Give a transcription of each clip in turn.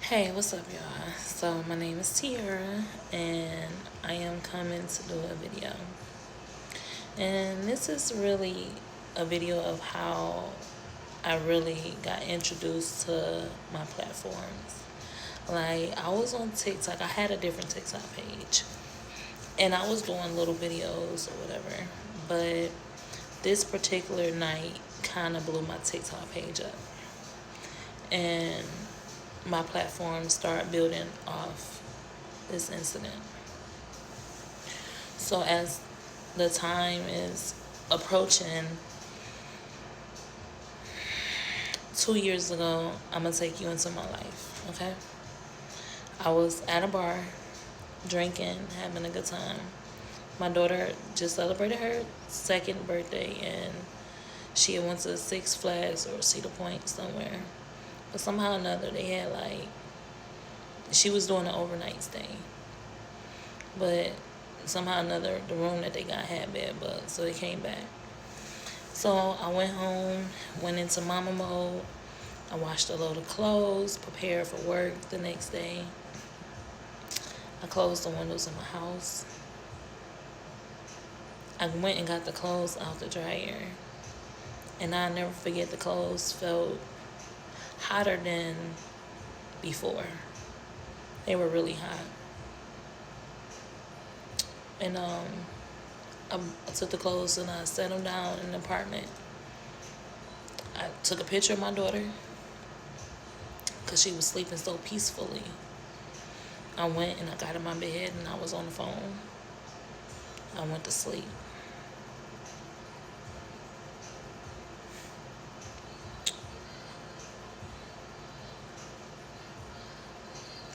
Hey, what's up, y'all? So, my name is Tiara, and I am coming to do a video. And this is really a video of how I really got introduced to my platforms. Like, I was on TikTok, I had a different TikTok page, and I was doing little videos or whatever. But this particular night kind of blew my TikTok page up. And my platform started building off this incident. So as the time is approaching, 2 years ago, I'm gonna take you into my life, okay? I was at a bar, drinking, having a good time. My daughter just celebrated her second birthday, and she had went to Six Flags or Cedar Point somewhere. But somehow or another, they had she was doing an overnight stay. But somehow or another, the room that they got had bed bugs, so they came back. So I went home, went into mama mode. I washed a load of clothes, prepared for work the next day. I closed the windows in my house. I went and got the clothes out the dryer. And I'll never forget, the clothes felt hotter than before. They were really hot. And I took the clothes and I set them down in the apartment. I took a picture of my daughter because she was sleeping so peacefully. I went and I got in my bed and I was on the phone. I went to sleep.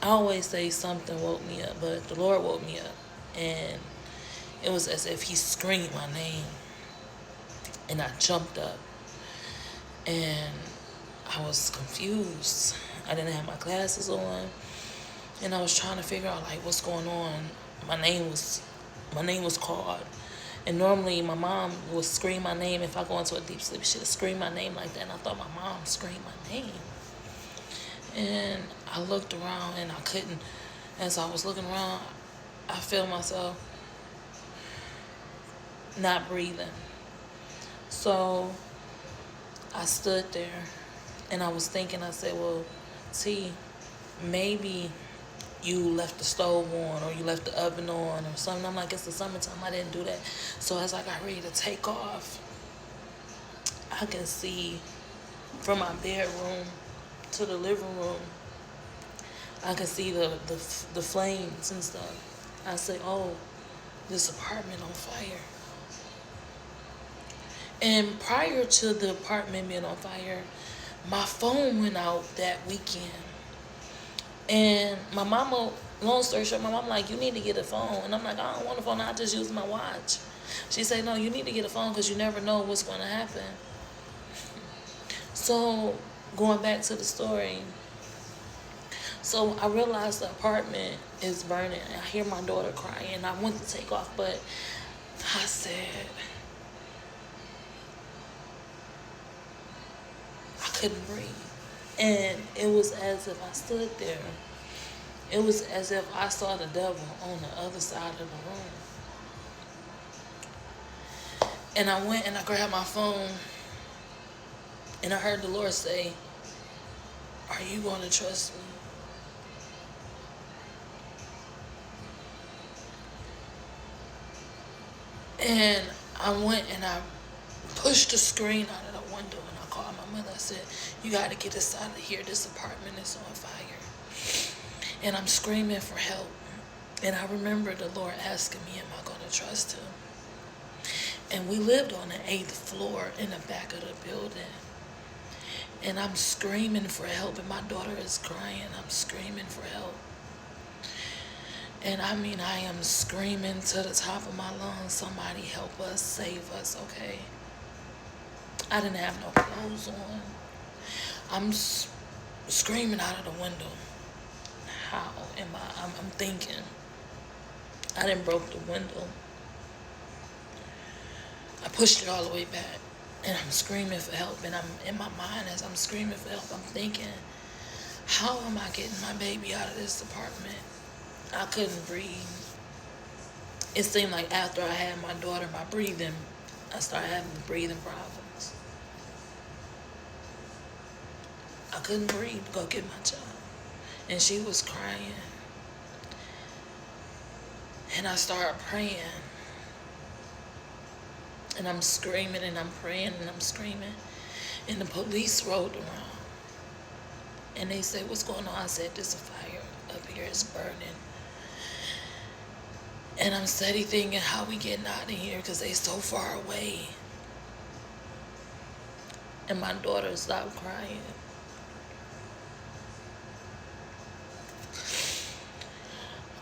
I always say something woke me up, but the Lord woke me up. And it was as if He screamed my name. And I jumped up. And I was confused. I didn't have my glasses on. And I was trying to figure out what's going on. My name was called. And normally my mom would scream my name if I go into a deep sleep. She would scream my name like that. And I thought my mom screamed my name. And I looked around and I couldn't. As I was looking around, I felt myself not breathing. So I stood there and I was thinking, I said, well, T, maybe you left the stove on or you left the oven on or something. I'm like, it's the summertime, I didn't do that. So as I got ready to take off, I can see from my bedroom to the living room, I can see the flames and stuff. I say, oh, this apartment on fire. And prior to the apartment being on fire, my phone went out that weekend. And my mama, long story short, my mom like, you need to get a phone. And I'm like, I don't want a phone, I just use my watch. She said, no, you need to get a phone because you never know what's going to happen. So going back to the story, so I realized the apartment is burning. I hear my daughter crying. I went to take off, but I said, I couldn't breathe. And it was as if I stood there. It was as if I saw the devil on the other side of the room. And I went and I grabbed my phone. And I heard the Lord say, are you going to trust me? And I went and I pushed the screen out of the window and I called my mother. I said, you got to get us out of here. This apartment is on fire. And I'm screaming for help. And I remember the Lord asking me, am I going to trust Him? And we lived on the 8th floor in the back of the building. And I'm screaming for help, and my daughter is crying. I'm screaming for help. And I mean, I am screaming to the top of my lungs, somebody help us, save us, okay? I didn't have no clothes on. I'm screaming out of the window. How am I'm thinking. I didn't broke the window. I pushed it all the way back. And I'm screaming for help. And I'm in my mind, as I'm screaming for help, I'm thinking, how am I getting my baby out of this apartment? I couldn't breathe. It seemed like after I had my daughter, I started having breathing problems. I couldn't breathe to go get my child. And she was crying. And I started praying. And I'm screaming and I'm praying and I'm screaming. And the police rolled around. And they said, what's going on? I said, there's a fire up here, it's burning. And I'm steady thinking, how we getting out of here? Because they so far away. And my daughter stopped crying.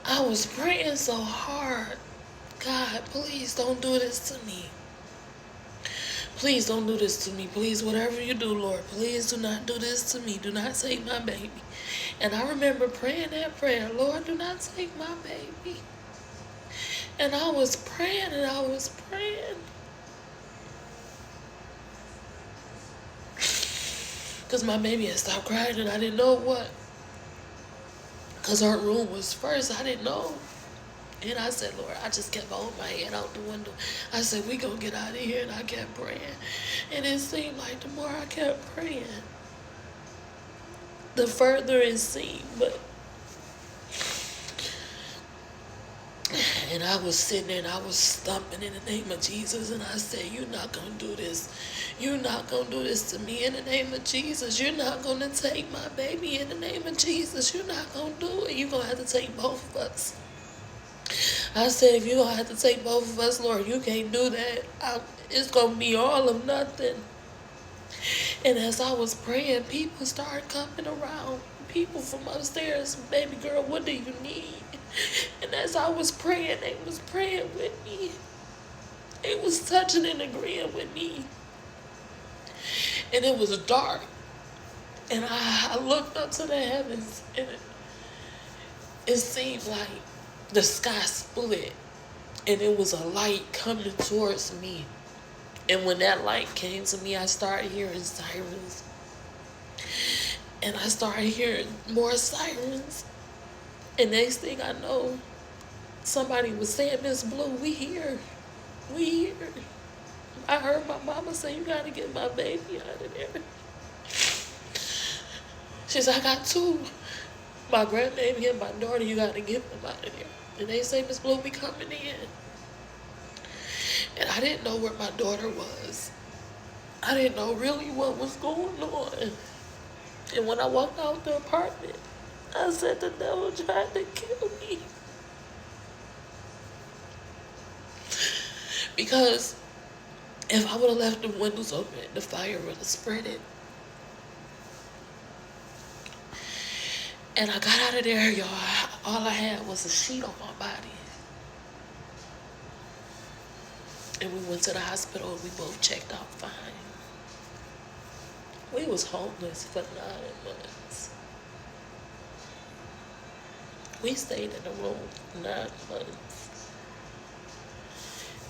I was praying so hard. God, please don't do this to me. Please don't do this to me. Please, whatever you do, Lord, please do not do this to me. Do not take my baby. And I remember praying that prayer, Lord, do not take my baby. And I was praying and I was praying. Because my baby had stopped crying and I didn't know what. Because her room was first. I didn't know. And I said, Lord, I just kept holding my head out the window. I said, we gonna get out of here. And I kept praying. And it seemed like the more I kept praying, the further it seemed. And I was sitting there and I was stumping in the name of Jesus. And I said, you're not going to do this. You're not going to do this to me in the name of Jesus. You're not going to take my baby in the name of Jesus. You're not going to do it. You're going to have to take both of us. I said, if you're going to have to take both of us, Lord, you can't do that. It's going to be all or nothing. And as I was praying, people started coming around. People from upstairs, baby girl, what do you need? And as I was praying, they was praying with me. They was touching and agreeing with me. And it was dark. And I looked up to the heavens, and it seemed like the sky split. And it was a light coming towards me. And when that light came to me, I started hearing sirens. And I started hearing more sirens. And next thing I know, somebody was saying, Miss Blue, we here. We here. I heard my mama say, you gotta get my baby out of there. She said, I got two. My grandbaby and my daughter, you gotta get them out of there. And they say, Miss Blue, we coming in. And I didn't know where my daughter was. I didn't know really what was going on. And when I walked out the apartment, I said, the devil tried to kill me. Because if I would have left the windows open, the fire would have spread it. And I got out of there, y'all. All I had was a sheet on my body. And we went to the hospital and we both checked out fine. We was homeless for 9 months. We stayed in the room 9 months.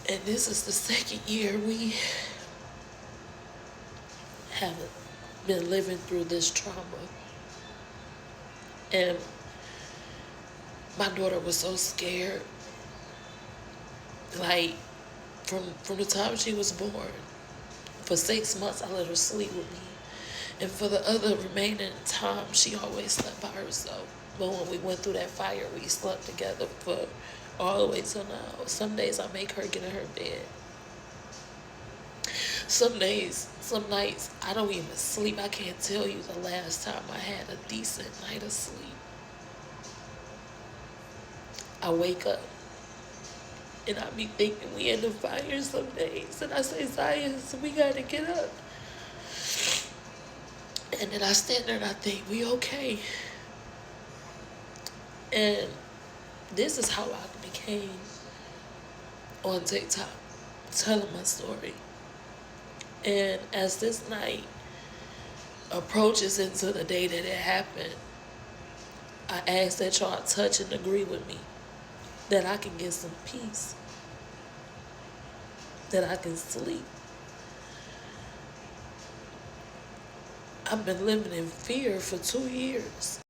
And this is the second year we haven't been living through this trauma. And my daughter was so scared. Like, from the time she was born, for 6 months I let her sleep with me. And for the other remaining time, she always slept by herself. But when we went through that fire, we slept together for all the way till now. Some days I make her get in her bed. Some nights, I don't even sleep. I can't tell you the last time I had a decent night of sleep. I wake up and I be thinking we in the fire some days. And I say, Science, we gotta get up. And then I stand there and I think, we okay. And this is how I became on TikTok, telling my story. And as this night approaches into the day that it happened, I ask that y'all touch and agree with me that I can get some peace, that I can sleep. I've been living in fear for 2 years.